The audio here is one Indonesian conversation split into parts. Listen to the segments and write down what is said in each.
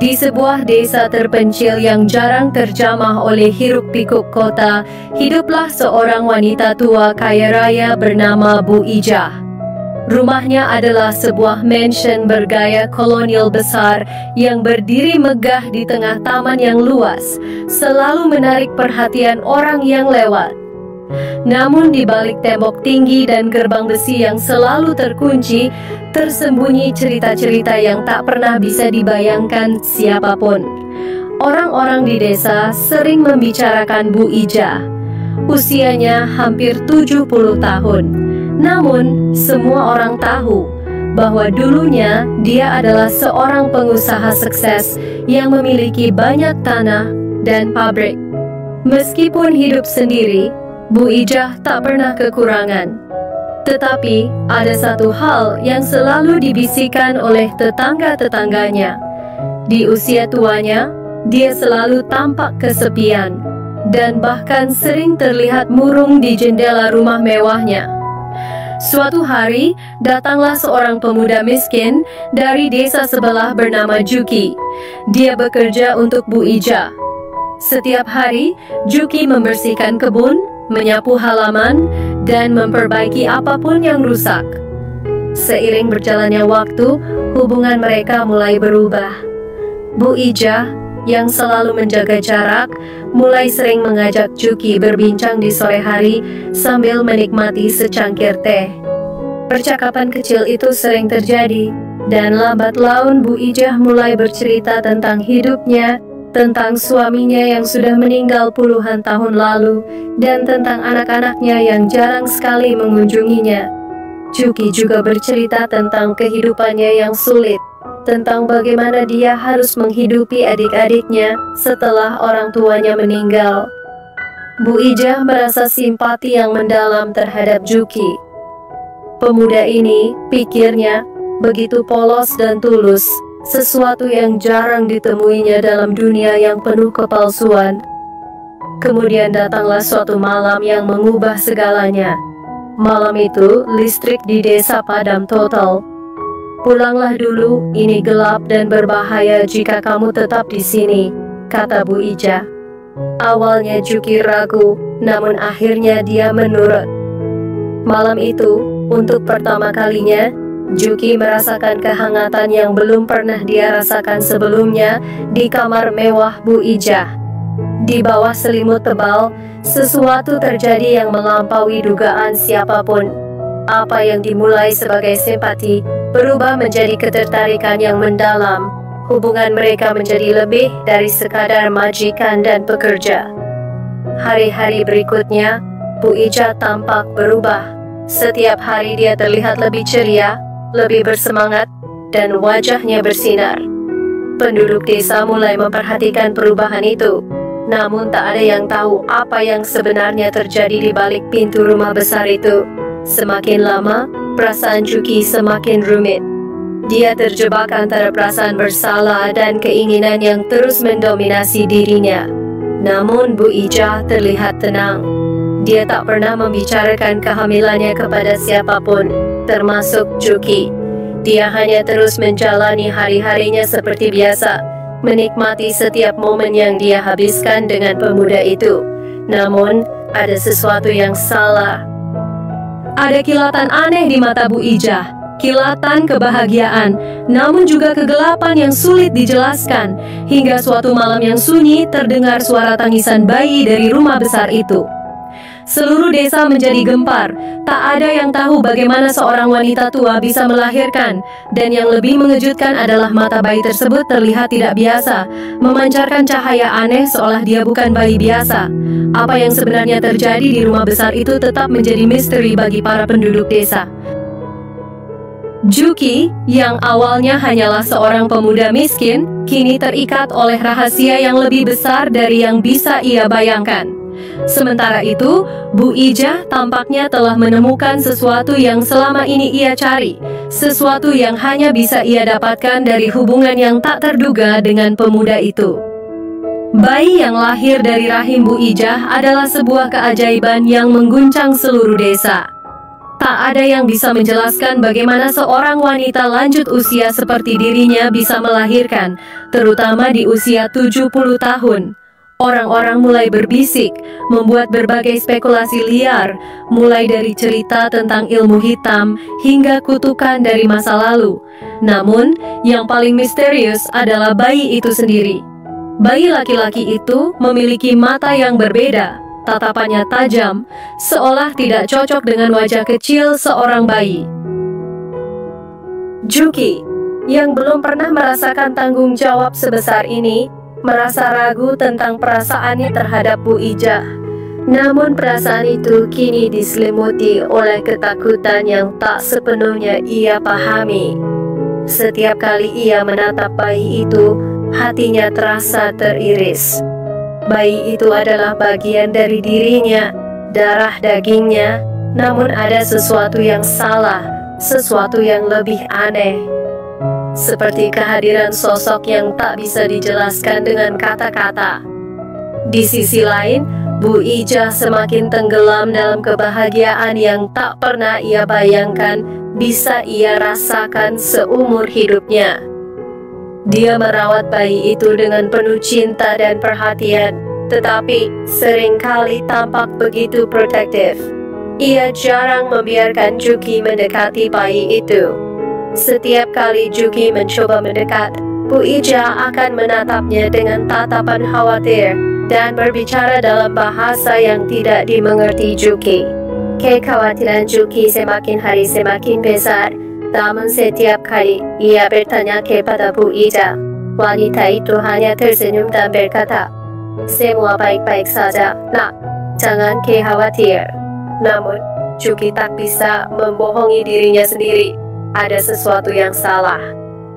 Di sebuah desa terpencil yang jarang terjamah oleh hiruk-pikuk kota, hiduplah seorang wanita tua kaya raya bernama Bu Ijah. Rumahnya adalah sebuah mansion bergaya kolonial besar yang berdiri megah di tengah taman yang luas, selalu menarik perhatian orang yang lewat. Namun di balik tembok tinggi dan gerbang besi yang selalu terkunci, tersembunyi cerita-cerita yang tak pernah bisa dibayangkan siapapun. Orang-orang di desa sering membicarakan Bu Ijah. Usianya hampir 70 tahun. Namun, semua orang tahu bahwa dulunya dia adalah seorang pengusaha sukses yang memiliki banyak tanah dan pabrik. Meskipun hidup sendiri, Bu Ijah tak pernah kekurangan. Tetapi ada satu hal yang selalu dibisikkan oleh tetangga-tetangganya. Di usia tuanya, dia selalu tampak kesepian dan bahkan sering terlihat murung di jendela rumah mewahnya. Suatu hari, datanglah seorang pemuda miskin dari desa sebelah bernama Juki. Dia bekerja untuk Bu Ijah. Setiap hari, Juki membersihkan kebun, menyapu halaman, dan memperbaiki apapun yang rusak. Seiring berjalannya waktu, hubungan mereka mulai berubah. Bu Ijah, yang selalu menjaga jarak, mulai sering mengajak Juki berbincang di sore hari sambil menikmati secangkir teh. Percakapan kecil itu sering terjadi, dan lambat laun Bu Ijah mulai bercerita tentang hidupnya, tentang suaminya yang sudah meninggal puluhan tahun lalu, dan tentang anak-anaknya yang jarang sekali mengunjunginya. Juki juga bercerita tentang kehidupannya yang sulit, tentang bagaimana dia harus menghidupi adik-adiknya setelah orang tuanya meninggal. Bu Ijah merasa simpati yang mendalam terhadap Juki. Pemuda ini, pikirnya, begitu polos dan tulus, sesuatu yang jarang ditemuinya dalam dunia yang penuh kepalsuan. Kemudian datanglah suatu malam yang mengubah segalanya. Malam itu, listrik di desa padam total. "Pulanglah dulu, ini gelap dan berbahaya jika kamu tetap di sini," kata Bu Ijah. Awalnya Juki ragu, namun akhirnya dia menurut. Malam itu, untuk pertama kalinya, Juki merasakan kehangatan yang belum pernah dia rasakan sebelumnya di kamar mewah Bu Ijah. Di bawah selimut tebal, sesuatu terjadi yang melampaui dugaan siapapun. Apa yang dimulai sebagai simpati berubah menjadi ketertarikan yang mendalam. Hubungan mereka menjadi lebih dari sekadar majikan dan pekerja. Hari-hari berikutnya, Bu Ijah tampak berubah. Setiap hari dia terlihat lebih ceria, lebih bersemangat, dan wajahnya bersinar. Penduduk desa mulai memperhatikan perubahan itu, namun tak ada yang tahu apa yang sebenarnya terjadi di balik pintu rumah besar itu. Semakin lama, perasaan Juki semakin rumit. Dia terjebak antara perasaan bersalah dan keinginan yang terus mendominasi dirinya. Namun Bu Ijah terlihat tenang. Dia tak pernah membicarakan kehamilannya kepada siapapun, termasuk Juki. Dia hanya terus menjalani hari-harinya seperti biasa, menikmati setiap momen yang dia habiskan dengan pemuda itu. Namun, ada sesuatu yang salah. Ada kilatan aneh di mata Bu Ijah, kilatan kebahagiaan, namun juga kegelapan yang sulit dijelaskan. Hingga suatu malam yang sunyi, terdengar suara tangisan bayi dari rumah besar itu. Seluruh desa menjadi gempar. Tak ada yang tahu bagaimana seorang wanita tua bisa melahirkan. Dan yang lebih mengejutkan adalah mata bayi tersebut terlihat tidak biasa, memancarkan cahaya aneh seolah dia bukan bayi biasa. Apa yang sebenarnya terjadi di rumah besar itu tetap menjadi misteri bagi para penduduk desa. Juki, yang awalnya hanyalah seorang pemuda miskin, kini terikat oleh rahasia yang lebih besar dari yang bisa ia bayangkan. Sementara itu, Bu Ijah tampaknya telah menemukan sesuatu yang selama ini ia cari, sesuatu yang hanya bisa ia dapatkan dari hubungan yang tak terduga dengan pemuda itu. Bayi yang lahir dari rahim Bu Ijah adalah sebuah keajaiban yang mengguncang seluruh desa. Tak ada yang bisa menjelaskan bagaimana seorang wanita lanjut usia seperti dirinya bisa melahirkan, terutama di usia 70 tahun. Orang-orang mulai berbisik, membuat berbagai spekulasi liar, mulai dari cerita tentang ilmu hitam hingga kutukan dari masa lalu. Namun, yang paling misterius adalah bayi itu sendiri. Bayi laki-laki itu memiliki mata yang berbeda. Tatapannya tajam, seolah tidak cocok dengan wajah kecil seorang bayi. Juki, yang belum pernah merasakan tanggung jawab sebesar ini, merasa ragu tentang perasaannya terhadap Bu Ijah. Namun perasaan itu kini diselimuti oleh ketakutan yang tak sepenuhnya ia pahami. Setiap kali ia menatap bayi itu, hatinya terasa teriris. Bayi itu adalah bagian dari dirinya, darah dagingnya, namun ada sesuatu yang salah, sesuatu yang lebih aneh. Seperti kehadiran sosok yang tak bisa dijelaskan dengan kata-kata. Di sisi lain, Bu Ijah semakin tenggelam dalam kebahagiaan yang tak pernah ia bayangkan bisa ia rasakan seumur hidupnya. Dia merawat bayi itu dengan penuh cinta dan perhatian, tetapi seringkali tampak begitu protektif. Ia jarang membiarkan Juki mendekati bayi itu. Setiap kali Juki mencoba mendekat, Bu Ijah akan menatapnya dengan tatapan khawatir dan berbicara dalam bahasa yang tidak dimengerti Juki. Kekhawatiran Juki semakin hari semakin besar. Namun setiap kali ia bertanya kepada Bu Ijah, wanita itu hanya tersenyum dan berkata, "Semua baik-baik saja, nak, jangan khawatir." Namun, Juki tak bisa membohongi dirinya sendiri. Ada sesuatu yang salah.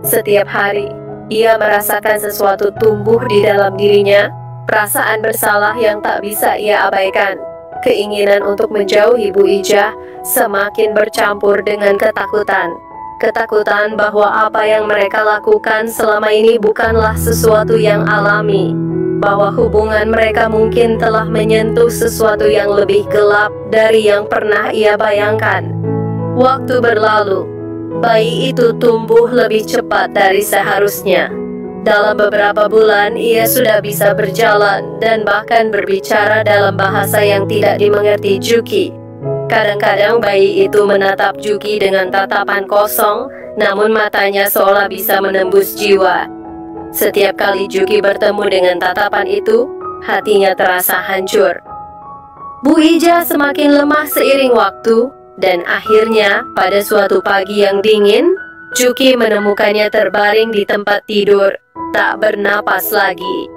Setiap hari, ia merasakan sesuatu tumbuh di dalam dirinya, perasaan bersalah yang tak bisa ia abaikan. Keinginan untuk menjauhi Bu Ijah semakin bercampur dengan ketakutan. Ketakutan bahwa apa yang mereka lakukan selama ini bukanlah sesuatu yang alami. Bahwa hubungan mereka mungkin telah menyentuh sesuatu yang lebih gelap dari yang pernah ia bayangkan. Waktu berlalu, bayi itu tumbuh lebih cepat dari seharusnya. Dalam beberapa bulan, ia sudah bisa berjalan dan bahkan berbicara dalam bahasa yang tidak dimengerti Juki. Kadang-kadang bayi itu menatap Juki dengan tatapan kosong, namun matanya seolah bisa menembus jiwa. Setiap kali Juki bertemu dengan tatapan itu, hatinya terasa hancur. Bu Ijah semakin lemah seiring waktu, dan akhirnya pada suatu pagi yang dingin, Juki menemukannya terbaring di tempat tidur, tak bernapas lagi.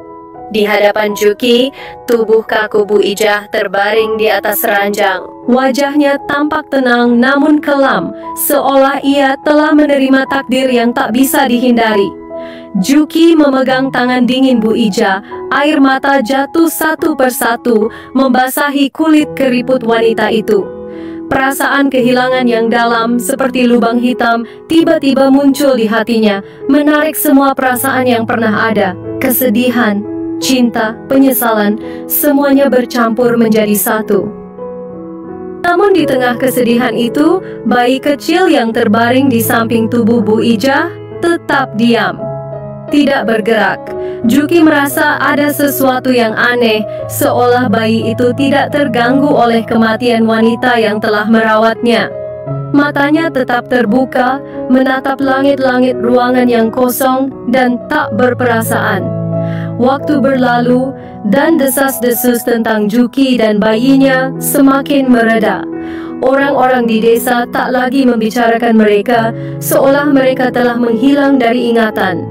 Di hadapan Juki, tubuh kaku Bu Ijah terbaring di atas ranjang. Wajahnya tampak tenang namun kelam, seolah ia telah menerima takdir yang tak bisa dihindari. Juki memegang tangan dingin Bu Ijah, air mata jatuh satu persatu, membasahi kulit keriput wanita itu. Perasaan kehilangan yang dalam seperti lubang hitam tiba-tiba muncul di hatinya, menarik semua perasaan yang pernah ada. Kesedihan, cinta, penyesalan, semuanya bercampur menjadi satu. Namun di tengah kesedihan itu, bayi kecil yang terbaring di samping tubuh Bu Ijah tetap diam, tidak bergerak. Juki merasa ada sesuatu yang aneh, seolah bayi itu tidak terganggu oleh kematian wanita yang telah merawatnya. Matanya tetap terbuka, menatap langit-langit ruangan yang kosong dan tak berperasaan. Waktu berlalu, dan desas-desus tentang Juki dan bayinya semakin mereda. Orang-orang di desa tak lagi membicarakan mereka, seolah mereka telah menghilang dari ingatan.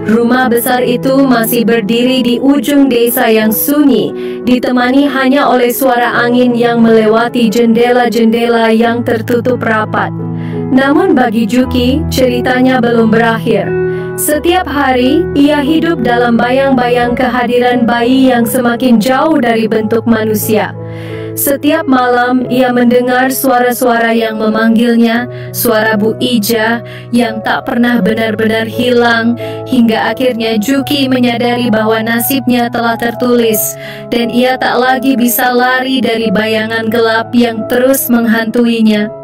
Rumah besar itu masih berdiri di ujung desa yang sunyi, ditemani hanya oleh suara angin yang melewati jendela-jendela yang tertutup rapat. Namun bagi Juki, ceritanya belum berakhir. Setiap hari, ia hidup dalam bayang-bayang kehadiran bayi yang semakin jauh dari bentuk manusia. Setiap malam ia mendengar suara-suara yang memanggilnya, suara Bu Ija yang tak pernah benar-benar hilang, hingga akhirnya Juki menyadari bahwa nasibnya telah tertulis dan ia tak lagi bisa lari dari bayangan gelap yang terus menghantuinya.